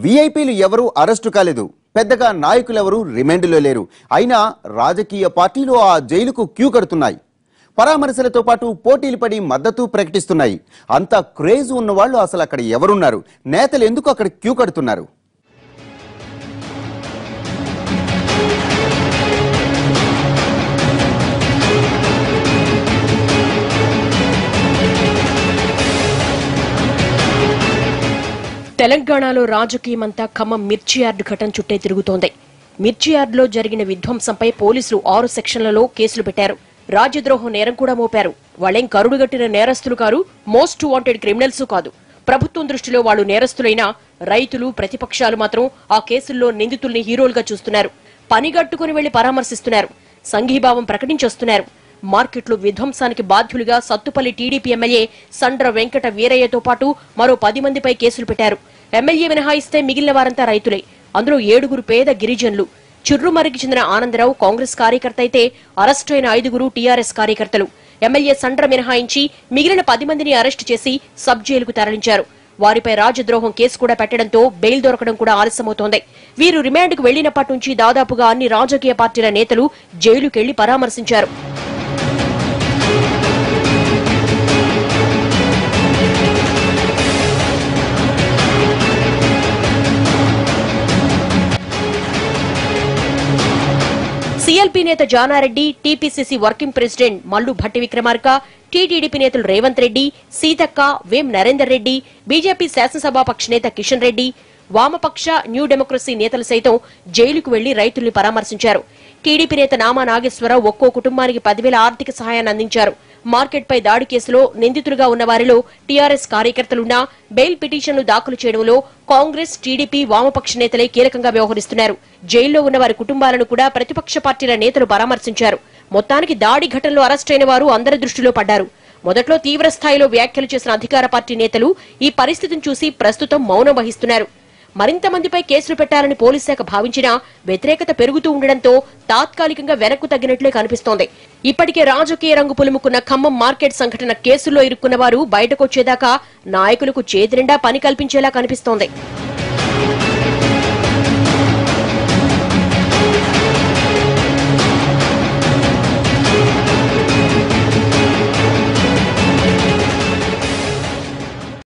వీఐపీలు ఎవరు అరెస్టు కాలేదు, పెద్దగా నాయకులెవరూ రిమాండ్లో లేరు. అయినా రాజకీయ పార్టీలు ఆ జైలుకు క్యూ కడుతున్నాయి. పరామర్శలతో పాటు పోటీలు పడి మద్దతు ప్రకటిస్తున్నాయి. అంత క్రేజ్ ఉన్నవాళ్ళు అసలు అక్కడ ఎవరున్నారు? నేతలు ఎందుకు అక్కడ క్యూ కడుతున్నారు? తెలంగాణలో రాజకీయమంతా ఖమ్మం మిర్చి యార్డు ఘటన చుట్టే తిరుగుతోంది. మిర్చి యార్డులో జరిగిన విధ్వంసంపై పోలీసులు 6 సెక్షన్లలో కేసులు పెట్టారు. రాజ్యద్రోహం నేరం కూడా మోపారు. వాళ్ళేం కరుడుగట్టిన నేరస్తులు కారు, మోస్ట్ వాంటెడ్ క్రిమినల్స్ కాదు. ప్రభుత్వం దృష్టిలో వాళ్ళు నేరస్తులైనా రైతులు, ప్రతిపక్షాలు మాత్రం ఆ కేసుల్లో నిందితుల్ని హీరోలుగా చూస్తున్నారు. పనిగట్టుకుని వెళ్లి పరామర్శిస్తున్నారు. సంఘీభావం ప్రకటించొస్తున్నారు. మార్కెట్లు విధ్వంసానికి బాధ్యులుగా సత్తుపల్లి టీడీపీ ఎమ్మెల్యే సండ్ర వెంకట వీరయ్యతో పాటు మరో 10 మందిపై కేసులు పెట్టారు. ఎమ్మెల్యే మినహాయిస్తే మిగిలిన వారంతా రైతులే. అందులో 7 పేద గిరిజనులు. చిర్రుమరికి చెందిన ఆనందరావు కాంగ్రెస్ కార్యకర్త అయితే అరెస్టు అయిన 5 టీఆర్ఎస్ కార్యకర్తలు. ఎమ్మెల్యే సండ్ర మినహాయించి మిగిలిన 10 మందిని అరెస్టు చేసి సబ్ జైలుకు తరలించారు. వారిపై రాజద్రోహం కేసు కూడా పెట్టడంతో బెయిల్ దొరకడం కూడా ఆలస్యమవుతోంది. వీరు రిమాండ్కు వెళ్లినప్పటి నుంచి దాదాపుగా అన్ని రాజకీయ పార్టీల నేతలు జైలుకెళ్లి పరామర్శించారు. సీఎల్పీ నేత Jana Reddy, TPCC working president Mallu Bhatti Vikramarka, TTDP నేతలు రేవంత్ రెడ్డి, సీతక్క, వేం నరేందర్ రెడ్డి, బీజేపీ శాసనసభాపక్ష నేత కిషన్ రెడ్డి, వామపక్ష న్యూ డెమోక్రసీ నేతలు సైతం జైలుకు వెళ్లి రైతుల్ని పరామర్శించారు. టీడీపీ నేత నామా నాగేశ్వరరావు ఒక్కో కుటుంబానికి 10,000 ఆర్థిక సహాయాన్ని అందించారు. మార్కెట్పై దాడి కేసులో నిందితులుగా ఉన్న వారిలో టీఆర్ఎస్ కార్యకర్తలున్నా బెయిల్ పిటిషన్లు దాఖలు చేయడంలో కాంగ్రెస్, టీడీపీ, వామపక్ష నేతలే కీలకంగా వ్యవహరిస్తున్నారు. జైల్లో ఉన్న వారి కుటుంబాలను కూడా ప్రతిపక్ష పార్టీల నేతలు పరామర్శించారు. మొత్తానికి దాడి ఘటనలో అరెస్టైన వారు అందరి దృష్టిలో పడ్డారు. మొదట్లో తీవ్ర స్థాయిలో వ్యాఖ్యలు చేసిన అధికార పార్టీ నేతలు ఈ పరిస్థితిని చూసి ప్రస్తుతం మౌనం వహిస్తున్నారు. మరింత మందిపై కేసులు పెట్టాలని పోలీస్ శాఖ భావించినా వ్యతిరేకత పెరుగుతూ ఉండడంతో తాత్కాలికంగా వెనక్కు తగ్గినట్లే కనిపిస్తోంది. ఇప్పటికే రాజకీయ రంగు పులుముకున్న ఖమ్మం మార్కెట్ సంఘటన కేసుల్లో ఇరుక్కున్న వారు బయటకొచ్చేదాకా నాయకులకు చేతి నిండా పని కల్పించేలా కనిపిస్తోంది.